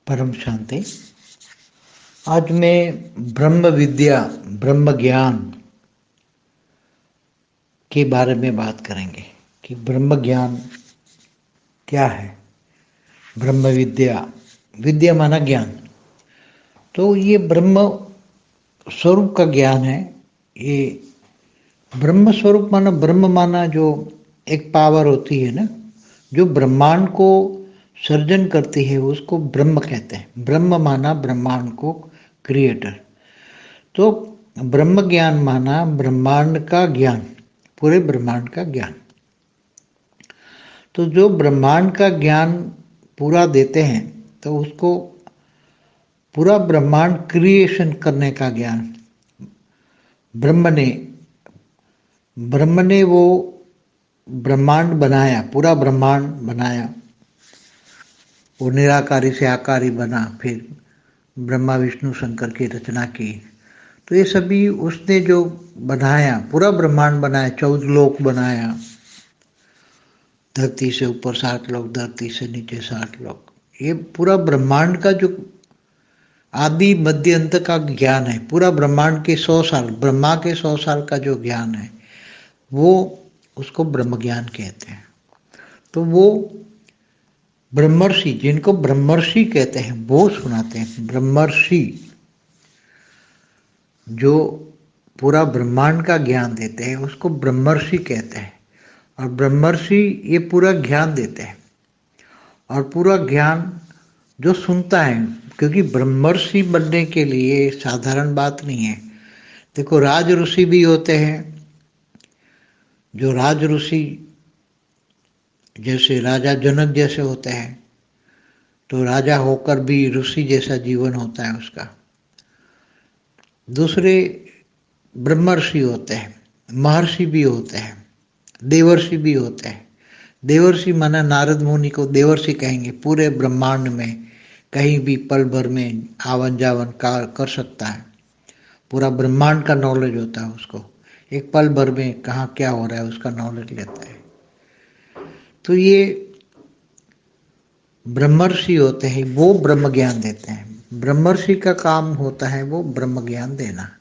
परम शांति। आज मैं ब्रह्म विद्या, ब्रह्म ज्ञान के बारे में बात करेंगे कि ब्रह्म ज्ञान क्या है। ब्रह्म विद्या, विद्या माना ज्ञान, तो ये ब्रह्म स्वरूप का ज्ञान है। ये ब्रह्म स्वरूप माना, ब्रह्म माना जो एक पावर होती है ना, जो ब्रह्मांड को सर्जन करती है, उसको ब्रह्म कहते हैं। ब्रह्म माना ब्रह्मांड को क्रिएटर। तो ब्रह्म ज्ञान माना ब्रह्मांड का ज्ञान, पूरे ब्रह्मांड का ज्ञान। तो जो ब्रह्मांड का ज्ञान पूरा देते हैं, तो उसको पूरा ब्रह्मांड क्रिएशन करने का ज्ञान ब्रह्म ने वो ब्रह्मांड बनाया, पूरा ब्रह्मांड बनाया। वो निराकारी से आकारी बना, फिर ब्रह्मा विष्णु शंकर की रचना की। तो ये सभी उसने जो बनाया, पूरा ब्रह्मांड बनाया, 14 लोक बनाया। धरती से ऊपर 7 लोक, धरती से नीचे 7 लोक। ये पूरा ब्रह्मांड का जो आदि मध्य अंत का ज्ञान है, पूरा ब्रह्मांड के 100 साल, ब्रह्मा के 100 साल का जो ज्ञान है, वो उसको ब्रह्म ज्ञान कहते हैं। तो वो ब्रह्मर्षि, जिनको ब्रह्मर्षि कहते हैं, वो सुनाते हैं। ब्रह्मर्षि जो पूरा ब्रह्मांड का ज्ञान देते हैं, उसको ब्रह्मर्षि कहते हैं। और ब्रह्मर्षि ये पूरा ज्ञान देते हैं। और पूरा ज्ञान जो सुनता है, क्योंकि ब्रह्मर्षि बनने के लिए साधारण बात नहीं है। देखो, राज ऋषि भी होते हैं। जो राज ऋषि जैसे राजा जनक जैसे होते हैं, तो राजा होकर भी ऋषि जैसा जीवन होता है उसका। दूसरे ब्रह्मर्षि होते हैं, महर्षि भी होते हैं, देवर्षि भी होते हैं। देवर्षि माना नारद मुनि को देवर्षि कहेंगे। पूरे ब्रह्मांड में कहीं भी पल भर में आवन जावन कर सकता है। पूरा ब्रह्मांड का नॉलेज होता है उसको। एक पल भर में कहाँ क्या हो रहा है उसका नॉलेज लेता है। तो ये ब्रह्मर्षि होते हैं, वो ब्रह्म ज्ञान देते हैं। ब्रह्मर्षि का काम होता है वो ब्रह्म ज्ञान देना।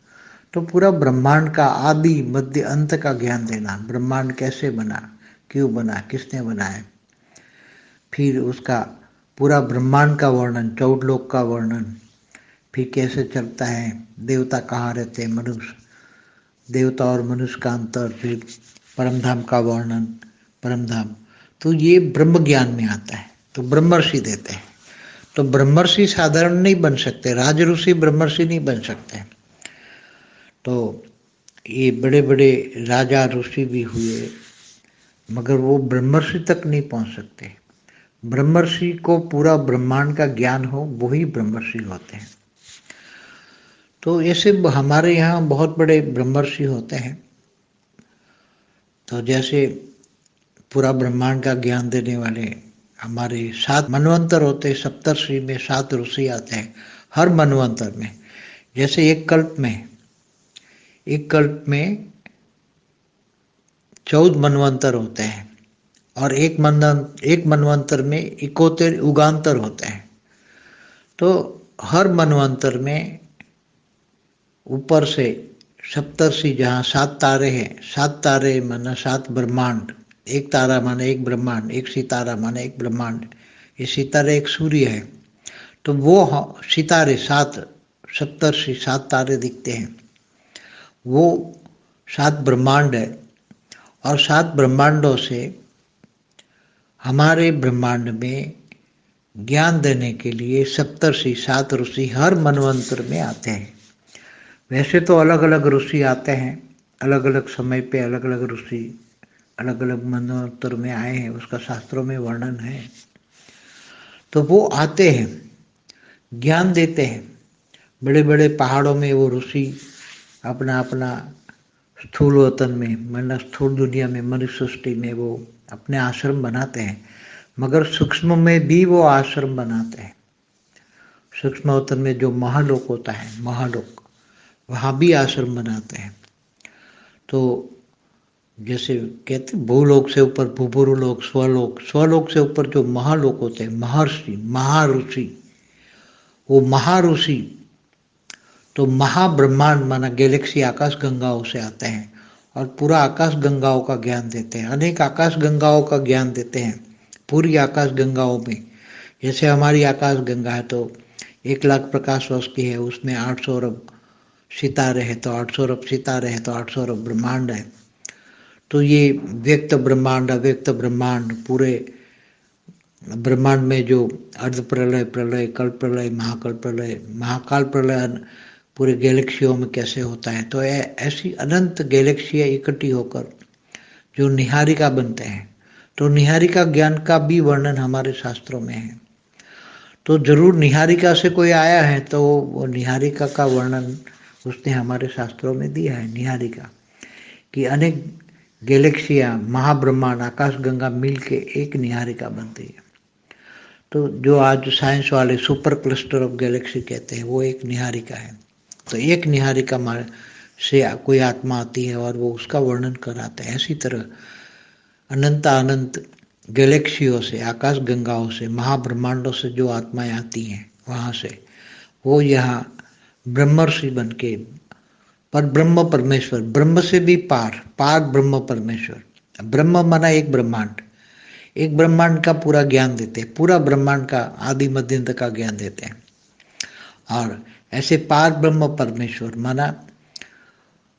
तो पूरा ब्रह्मांड का आदि मध्य अंत का ज्ञान देना। ब्रह्मांड कैसे बना, क्यों बना, किसने बनाया, फिर उसका पूरा ब्रह्मांड का वर्णन, 14 लोक का वर्णन, फिर कैसे चलता है, देवता कहाँ रहते हैं, मनुष्य, देवता और मनुष्य का अंतर, फिर परमधाम का वर्णन, परमधाम। तो ये ब्रह्म ज्ञान में आता है। तो ब्रह्मर्षि देते हैं। तो ब्रह्मर्षि साधारण नहीं बन सकते, राज ऋषि ब्रह्मर्षि नहीं बन सकते। तो ये बड़े बड़े राजा ऋषि भी हुए, मगर वो ब्रह्मर्षि तक नहीं पहुंच सकते। ब्रह्मर्षि को पूरा ब्रह्मांड का ज्ञान हो, वही ब्रह्मर्षि होते हैं। तो ऐसे हमारे यहाँ बहुत बड़े ब्रह्मर्षि होते हैं। तो जैसे पूरा ब्रह्मांड का ज्ञान देने वाले हमारे 7 मनवंतर होते हैं। सप्तर्षि में 7 ऋषि आते हैं हर मनवंतर में। जैसे एक कल्प में 14 मनवंतर होते हैं, और एक मनवंतर में 71 युगांतर होते हैं। तो हर मनवंतर में ऊपर से सप्तर्षि, जहाँ 7 तारे हैं, 7 तारे माना 7 ब्रह्मांड, एक तारा माने एक ब्रह्मांड, एक सितारा माने एक ब्रह्मांड। ये सितारे एक सूर्य है। तो वो सितारे 7 सप्तर्षि 7 तारे दिखते हैं, वो 7 ब्रह्मांड है। और 7 ब्रह्मांडों से हमारे ब्रह्मांड में ज्ञान देने के लिए सप्तर्षि 7 ऋषि हर मनवंतर में आते हैं। वैसे तो अलग अलग ऋषि आते हैं, अलग अलग समय पे अलग अलग ऋषि अलग अलग मनवंतर में आए हैं, उसका शास्त्रों में वर्णन है। तो वो आते हैं, ज्ञान देते हैं। बड़े बड़े पहाड़ों में वो ऋषि अपना अपना स्थूल वतन में, मतलब स्थूल दुनिया में, मनुष्य सृष्टि में वो अपने आश्रम बनाते हैं। मगर सूक्ष्म में भी वो आश्रम बनाते हैं। सूक्ष्म वतन में जो महालोक होता है, महालोक, वहाँ भी आश्रम बनाते हैं। तो जैसे कहते हैं भूलोक से ऊपर भूभुरलोक, स्वलोक, स्वलोक से ऊपर जो महालोक होते हैं, महर्षि, महाऋषि, वो महाऋषि तो महाब्रह्मांड माना गैलेक्सी आकाश गंगाओं से आते हैं और पूरा आकाश गंगाओं का ज्ञान देते हैं, अनेक आकाश गंगाओं का ज्ञान देते हैं पूरी आकाश गंगाओं में। जैसे हमारी आकाश गंगा है तो 1,00,000 प्रकाश वर्ष की है, उसमें 800 अरब सितारे हैं, तो 800 अरब सितारे हैं तो 800 अरब ब्रह्मांड है। तो ये व्यक्त ब्रह्मांड अव्यक्त ब्रह्मांड, पूरे ब्रह्मांड में जो अर्ध प्रलय, प्रलय, कल्प प्रलय, महाकल प्रलय, महाकाल प्रलय पूरे गैलेक्सियों में कैसे होता है, तो ऐसी अनंत गैलेक्सियाँ इकट्ठी होकर जो निहारिका बनते हैं, तो निहारिका ज्ञान का भी वर्णन हमारे शास्त्रों में है। तो जरूर निहारिका से कोई आया है तो वो निहारिका का वर्णन उसने हमारे शास्त्रों में दिया है। निहारिका कि अनेक गैलेक्सियाँ, महाब्रह्मांड, आकाश गंगा मिल के एक निहारिका बनती है। तो जो आज साइंस वाले सुपर क्लस्टर ऑफ गैलेक्सी कहते हैं वो एक निहारिका है। तो एक निहारिका से कोई आत्मा आती है और वो उसका वर्णन कराते हैं। इसी तरह अनंत अनंत गैलेक्सियों से, आकाश गंगाओं से, महाब्रह्मांडों से जो आत्माएं आती हैं वहाँ से वो यहाँ ब्रह्मर्षि बन के, पर ब्रह्म परमेश्वर, ब्रह्म से भी पार, पार ब्रह्म परमेश्वर। ब्रह्म माना एक ब्रह्मांड, एक ब्रह्मांड का पूरा ज्ञान देते हैं, पूरा ब्रह्मांड का आदि मध्य अंत का ज्ञान देते हैं। और ऐसे पार ब्रह्म परमेश्वर माना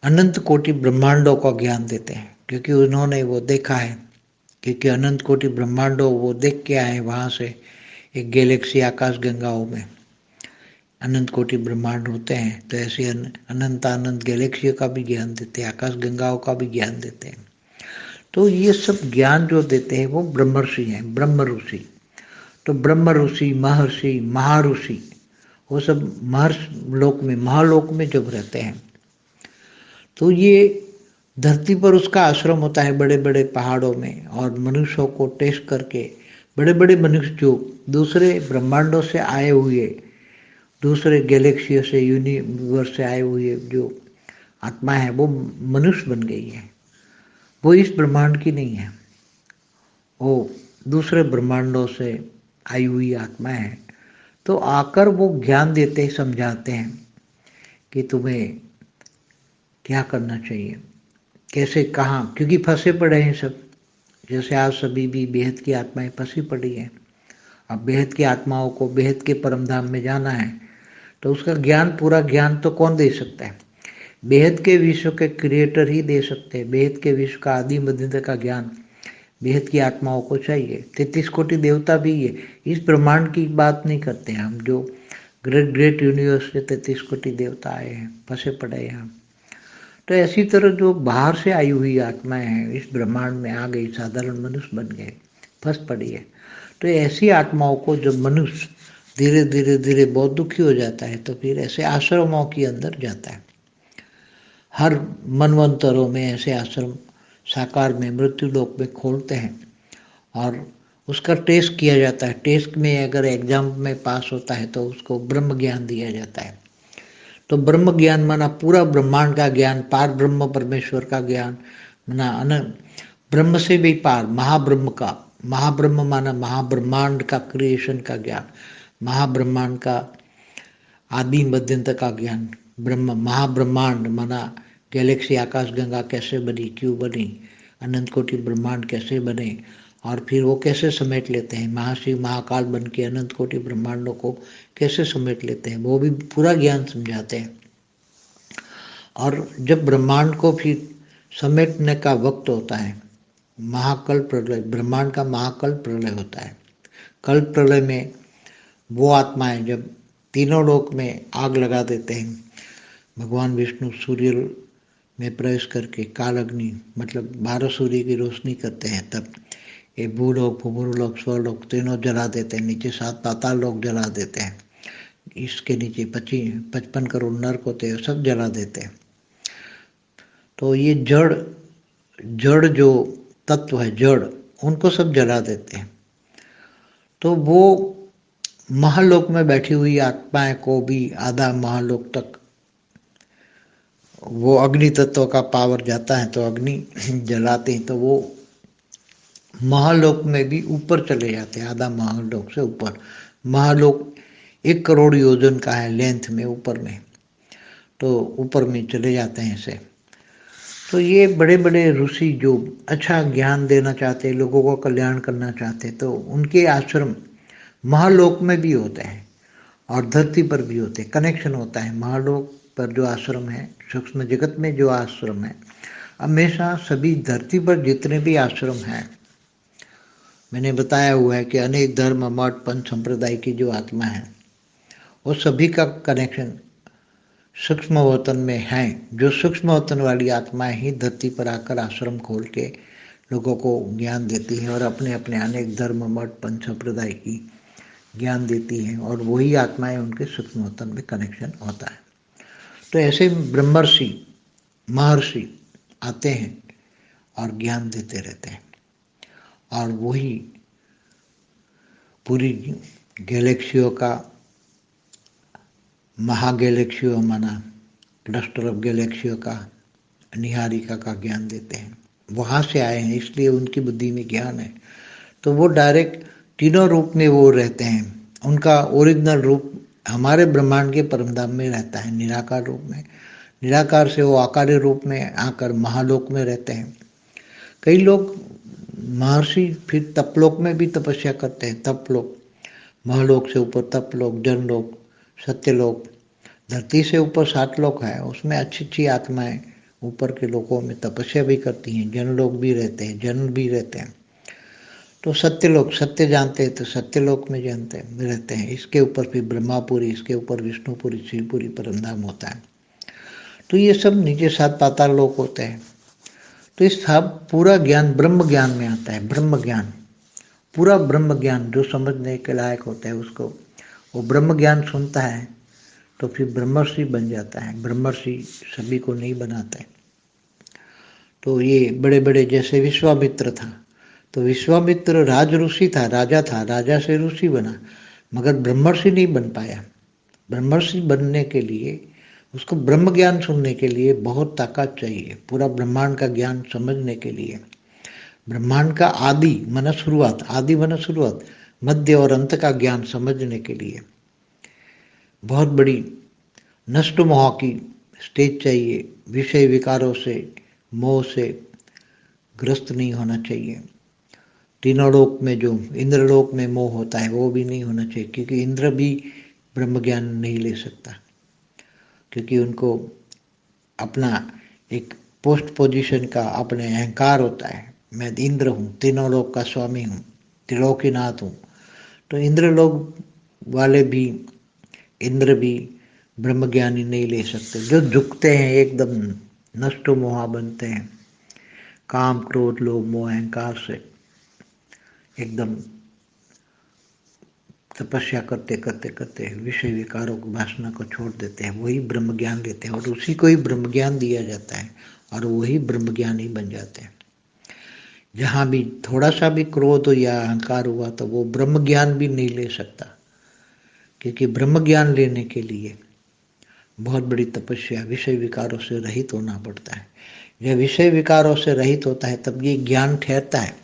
अनंत कोटि ब्रह्मांडों का ज्ञान देते हैं, क्योंकि उन्होंने वो देखा है, क्योंकि अनंत कोटि ब्रह्मांडों वो देख के आए वहाँ से। एक गैलेक्सी आकाश गंगाओं में अनंत कोटि ब्रह्मांड होते हैं, तो ऐसे अनंत अनंत गैलेक्सियों का भी ज्ञान देते हैं, आकाश गंगाओं का भी ज्ञान देते हैं। तो ये सब ज्ञान जो देते हैं वो ब्रह्मर्षि हैं, ब्रह्म ऋषि। तो ब्रह्म ऋषि, महर्षि, महाऋषि वो सब महर्ष लोक में, महालोक में जब रहते हैं तो ये धरती पर उसका आश्रम होता है बड़े बड़े पहाड़ों में, और मनुष्यों को टेस्ट करके बड़े बड़े मनुष्य जो दूसरे ब्रह्मांडों से आए हुए, दूसरे गैलेक्सियों से, यूनिवर्स से आए हुए जो आत्मा है वो मनुष्य बन गई है। वो इस ब्रह्मांड की नहीं है, वो दूसरे ब्रह्मांडों से आई हुई आत्मा है। तो आकर वो ज्ञान देते हैं, समझाते हैं कि तुम्हें क्या करना चाहिए, कैसे, कहाँ, क्योंकि फंसे पड़े हैं सब। जैसे आज सभी भी बेहद की आत्माएं फंसी पड़ी हैं। अब बेहद की आत्माओं को बेहद के परमधाम में जाना है तो उसका ज्ञान, पूरा ज्ञान तो कौन दे सकता है? बेहद के विश्व के क्रिएटर ही दे सकते हैं। बेहद के विश्व का आदि मध्य का ज्ञान बेहद की आत्माओं को चाहिए। 33 कोटि देवता भी है, इस ब्रह्मांड की बात नहीं करते हैं हम, जो ग्रेट ग्रेट यूनिवर्स से 33 कोटि देवता आए हैं, फंसे पड़े हैं हम। तो ऐसी तरह जो बाहर से आई हुई आत्माएं हैं इस ब्रह्मांड में आ गई, साधारण मनुष्य बन गए, फंस पड़ी है। तो ऐसी आत्माओं को जब मनुष्य धीरे धीरे धीरे बहुत दुखी हो जाता है तो फिर ऐसे आश्रमों के अंदर जाता है। हर मनवंतरों में ऐसे आश्रम साकार में, मृत्यु लोक में खोलते हैं और उसका टेस्ट किया जाता है। टेस्ट में अगर एग्जाम में पास होता है तो उसको ब्रह्म ज्ञान दिया जाता है। तो ब्रह्म ज्ञान माना पूरा ब्रह्मांड का ज्ञान, पार ब्रह्म परमेश्वर का ज्ञान माना अनंत ब्रह्म से भी पार, महाब्रह्म का, महाब्रह्म माना महाब्रह्मांड का क्रिएशन का ज्ञान, महाब्रह्मांड का आदि मध्यंत का ज्ञान। ब्रह्म महाब्रह्मांड माना गैलेक्सी आकाश गंगा कैसे बनी, क्यों बनी, अनंत कोटि ब्रह्मांड कैसे बने और फिर वो कैसे समेट लेते हैं, महाशिव महाकाल बन के अनंत कोटि ब्रह्मांडों को कैसे समेट लेते हैं, वो भी पूरा ज्ञान समझाते हैं। और जब ब्रह्मांड को फिर समेटने का वक्त होता है, महाकल्प प्रलय, ब्रह्मांड का महाकल्प प्रलय होता है। कल्प प्रलय में वो आत्माएं जब तीनों लोक में आग लगा देते हैं, भगवान विष्णु सूर्य में प्रवेश करके काल अग्नि मतलब 12 सूर्य की रोशनी करते हैं, तब ये भूलोक, भूलोक, स्वलोक तीनों जला देते हैं, नीचे 7 पाताल लोक जला देते हैं, इसके नीचे 55 करोड़ नरक होते हैं, सब जला देते हैं। तो ये जड़ जो तत्व है, जड़, उनको सब जला देते हैं। तो वो महालोक में बैठी हुई आत्माएं को भी आधा महालोक तक वो अग्नि तत्व का पावर जाता है, तो अग्नि जलाते हैं तो वो महालोक में भी ऊपर चले जाते हैं, आधा महालोक से ऊपर। महालोक 1 करोड़ योजन का है लेंथ में, ऊपर में, तो ऊपर में चले जाते हैं ऐसे। तो ये बड़े बड़े ऋषि जो अच्छा ज्ञान देना चाहते, लोगों को कल्याण करना चाहते, तो उनके आश्रम महालोक में भी होते हैं और धरती पर भी होते हैं। कनेक्शन होता है। महालोक पर जो आश्रम है, सूक्ष्म जगत में जो आश्रम है, हमेशा सभी धरती पर जितने भी आश्रम हैं, मैंने बताया हुआ है कि अनेक धर्म मठ पंथ संप्रदाय की जो आत्मा है, वो सभी का कनेक्शन सूक्ष्म वतन में है। जो सूक्ष्म वतन वाली आत्माएं ही धरती पर आकर आश्रम खोल के लोगों को ज्ञान देती हैं और अपने अपने अनेक धर्म मठ पंथ संप्रदाय की ज्ञान देती हैं, और वही आत्माएं उनके सूक्ष्म वतन में कनेक्शन होता है। तो ऐसे ब्रह्मर्षि महर्षि आते हैं और ज्ञान देते रहते हैं, और वही पूरी गैलेक्सियों का महागैलेक्सियों माना क्लस्टर ऑफ गैलेक्सियों का निहारिका का ज्ञान देते हैं। वहाँ से आए हैं, इसलिए उनकी बुद्धि में ज्ञान है। तो वो डायरेक्ट तीनों रूप में वो रहते हैं। उनका ओरिजिनल रूप हमारे ब्रह्मांड के परमधाम में रहता है, निराकार रूप में। निराकार से वो आकारी रूप में आकर महालोक में रहते हैं। कई लोग महर्षि फिर तपलोक में भी तपस्या करते हैं। तपलोक, महलोक से ऊपर तपलोक, जनलोक, सत्यलोक, धरती से ऊपर 7 लोक है, उसमें अच्छी अच्छी आत्माएं ऊपर के लोकों में तपस्या भी करती हैं। जनलोक भी रहते हैं, जन भी रहते हैं। तो सत्यलोक, सत्य जानते हैं तो सत्यलोक में जानते हैं रहते हैं। इसके ऊपर फिर ब्रह्मापुरी, इसके ऊपर विष्णुपुरी, शिवपुरी परमधाम होता है। तो ये सब नीचे 7 पाताल लोक होते हैं। तो इस सब पूरा ज्ञान ब्रह्म ज्ञान में आता है। ब्रह्म ज्ञान, पूरा ब्रह्म ज्ञान जो समझने के लायक होता है, उसको वो ब्रह्म ज्ञान सुनता है तो फिर ब्रह्मर्षि बन जाता है। ब्रह्मर्षि सभी को नहीं बनाता है। तो ये बड़े बड़े, जैसे विश्वामित्र था, तो विश्वामित्र राज ऋषि था, राजा था, राजा से ऋषि बना, मगर ब्रह्मर्षि नहीं बन पाया। ब्रह्मर्षि बनने के लिए उसको ब्रह्म ज्ञान सुनने के लिए बहुत ताकत चाहिए। पूरा ब्रह्मांड का ज्ञान समझने के लिए, ब्रह्मांड का आदि मन शुरुआत, आदि मन शुरुआत, मध्य और अंत का ज्ञान समझने के लिए बहुत बड़ी नष्ट मोह की स्टेज चाहिए। विषय विकारों से, मोह से ग्रस्त नहीं होना चाहिए। तीनों लोक में जो इंद्रलोक में मोह होता है वो भी नहीं होना चाहिए, क्योंकि इंद्र भी ब्रह्म ज्ञान नहीं ले सकता, क्योंकि उनको अपना एक पोस्ट पोजीशन का अपने अहंकार होता है। मैं इंद्र हूँ, तीनों लोक का स्वामी हूँ, त्रिलोकीनाथ हूँ। तो इंद्रलोक वाले भी, इंद्र भी ब्रह्म ज्ञानी नहीं ले सकते। जो झुकते हैं एकदम नष्ट मोहा बनते हैं, काम क्रोध लोभ मोह अहंकार से एकदम तपस्या करते करते करते विषय विकारों को, वासना को छोड़ देते हैं, वही ब्रह्म ज्ञान लेते हैं और उसी को ही ब्रह्म ज्ञान दिया जाता है और वही ब्रह्म ज्ञानी बन जाते हैं। जहाँ भी थोड़ा सा भी क्रोध या अहंकार हुआ तो वो ब्रह्म ज्ञान भी नहीं ले सकता, क्योंकि ब्रह्म ज्ञान लेने के लिए बहुत बड़ी तपस्या, विषय विकारों से रहित होना पड़ता है। जब विषय विकारों से रहित होता है तब ये ज्ञान ठहरता है।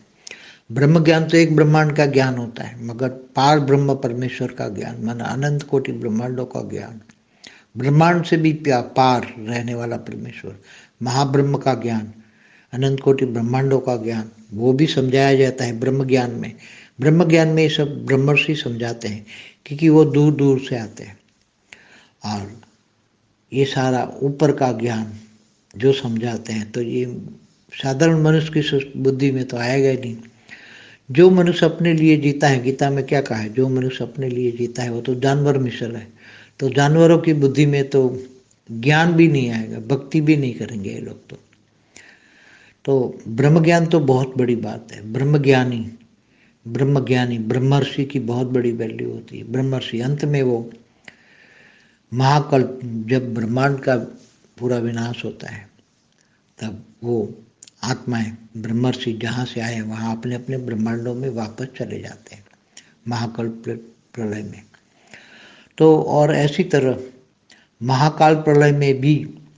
ब्रह्म ज्ञान तो एक ब्रह्मांड का ज्ञान होता है, मगर पार ब्रह्म परमेश्वर का ज्ञान, माना अनंत कोटि ब्रह्मांडों का ज्ञान, ब्रह्मांड से भी पार रहने वाला परमेश्वर, महाब्रह्म का ज्ञान, अनंत कोटि ब्रह्मांडों का ज्ञान, वो भी समझाया जाता है ब्रह्म ज्ञान में। ब्रह्म ज्ञान में ये सब ब्रह्मर्षि समझाते हैं, क्योंकि वो दूर दूर से आते हैं। और ये सारा ऊपर का ज्ञान जो समझाते हैं, तो ये साधारण मनुष्य की बुद्धि में तो आएगा ही नहीं। जो मनुष्य अपने लिए जीता है, गीता में क्या कहा है, जो मनुष्य अपने लिए जीता है वो तो जानवर मिसल है। तो जानवरों की बुद्धि में तो ज्ञान भी नहीं आएगा, भक्ति भी नहीं करेंगे ये लोग। तो ब्रह्म ज्ञान तो बहुत बड़ी बात है। ब्रह्म ज्ञानी ब्रह्मर्षि की बहुत बड़ी वैल्यू होती है। ब्रह्मर्षि अंत में वो महाकल्प, जब ब्रह्मांड का पूरा विनाश होता है तब वो आत्माएं ब्रह्मर्षि जहाँ से आए वहाँ अपने अपने ब्रह्मांडों में वापस चले जाते हैं महाकल्प प्रलय में। तो और ऐसी तरह महाकाल प्रलय में भी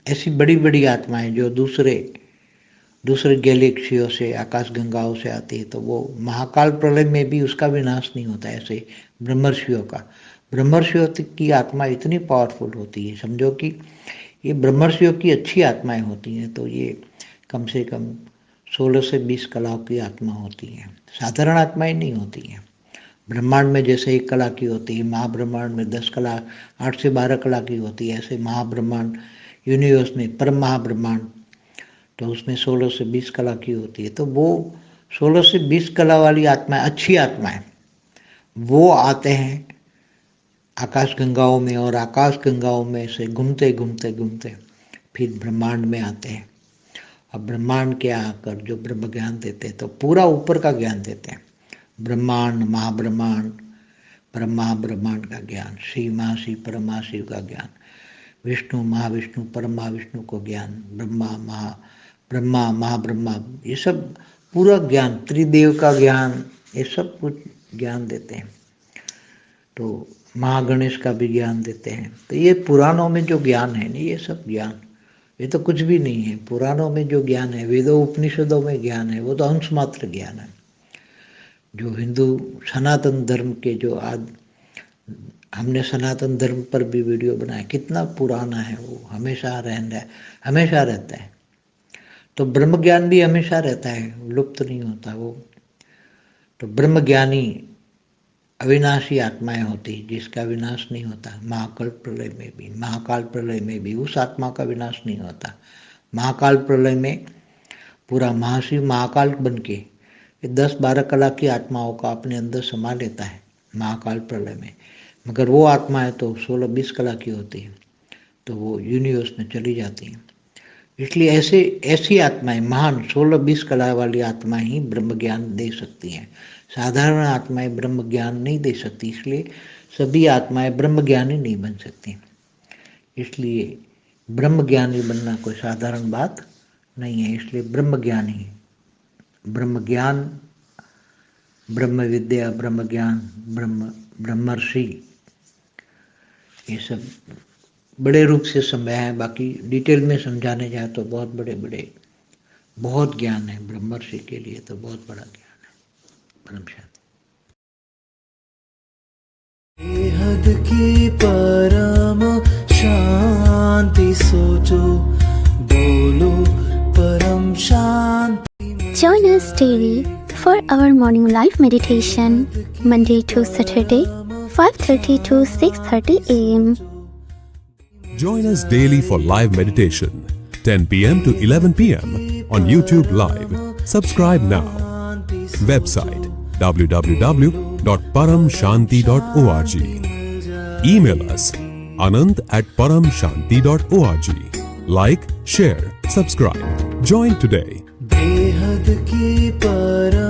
ऐसी बड़ी बड़ी आत्माएं जो दूसरे गैलेक्सियों से, आकाश गंगाओं से आती है, तो वो महाकाल प्रलय में भी उसका विनाश नहीं होता। ऐसे ब्रह्मर्षियों का, ब्रह्मर्षियों की आत्मा इतनी पावरफुल होती है, समझो कि ये ब्रह्मर्षियों की अच्छी आत्माएं होती हैं, तो ये कम से कम 16 से 20 कलाओं की आत्मा होती हैं, साधारण आत्माएं नहीं होती हैं। ब्रह्मांड में जैसे 1 कला की होती है, महाब्रह्मांड में 10 कला, 8 से 12 कला की होती है, ऐसे महाब्रह्मांड यूनिवर्स में परम महाब्रह्मांड, तो उसमें 16 से 20 कला की होती है। तो वो 16 से 20 कला वाली आत्माएं, अच्छी आत्माएं, वो आते हैं आकाश गंगाओं में, और आकाश गंगाओं में से घूमते घूमते घूमते फिर ब्रह्मांड में आते हैं। अब ब्रह्मांड के आकर जो ब्रह्म ज्ञान देते हैं, तो पूरा ऊपर का ज्ञान देते हैं, ब्रह्मांड, महाब्रह्मांड, परम महाब्रह्मांड का ज्ञान, शिव महाशिव परम महाशिव का ज्ञान, विष्णु महाविष्णु परम महाविष्णु को ज्ञान, ब्रह्मा महाब्रह्मा, ये सब पूरा ज्ञान, त्रिदेव का ज्ञान, ये सब कुछ ज्ञान देते हैं। तो महागणेश का भी ज्ञान देते हैं। तो ये पुराणों में जो ज्ञान है, नहीं, ये सब ज्ञान, ये तो कुछ भी नहीं है। पुराणों में जो ज्ञान है, वेदों उपनिषदों में ज्ञान है, वो तो अंश मात्र ज्ञान है। जो हिंदू सनातन धर्म के जो आज हमने सनातन धर्म पर भी वीडियो बनाया, कितना पुराना है वो, हमेशा रहता है। तो ब्रह्म ज्ञान भी हमेशा रहता है, लुप्त नहीं होता वो। तो ब्रह्म ज्ञानी अविनाशी आत्माएं होती, जिसका विनाश नहीं होता। महाकाल प्रलय में भी उस आत्मा का विनाश नहीं होता। महाकाल प्रलय में पूरा महाशिव महाकाल बन के 10-12 कला की आत्माओं का अपने अंदर समा लेता है महाकाल प्रलय में, मगर वो आत्माएं तो 16-20 कला की होती है, तो वो यूनिवर्स में चली जाती हैं। इसलिए ऐसी आत्माएं, महान 16-20 कला वाली आत्माएं ही ब्रह्म ज्ञान दे सकती हैं। साधारण आत्माएं ब्रह्म ज्ञान नहीं दे सकती, इसलिए सभी आत्माएं ब्रह्म ज्ञानी नहीं बन सकती। इसलिए ब्रह्म ज्ञानी बनना कोई साधारण बात नहीं है। इसलिए ब्रह्म ज्ञानी, ब्रह्म ज्ञान, ब्रह्म विद्या, ब्रह्म ज्ञान, ब्रह्मर्षि, ये सब बड़े रूप से समय है। बाकी डिटेल में समझाने जाए तो बहुत ज्ञान है। ब्रह्मर्षि के लिए तो बहुत बड़ा ज्ञान है। परम शांति। बेहद की परम शांति सोचो, बोलो परम शांति। Join us daily for our morning live meditation, Monday to Saturday, 5:30 to 6:30 a.m. Join us daily for live meditation, 10 p.m. to 11 p.m. on YouTube Live. Subscribe now. Website www.paramshanti.org. Email us anant@paramshanti.org. Like, share, subscribe. Join today. बेहद की परम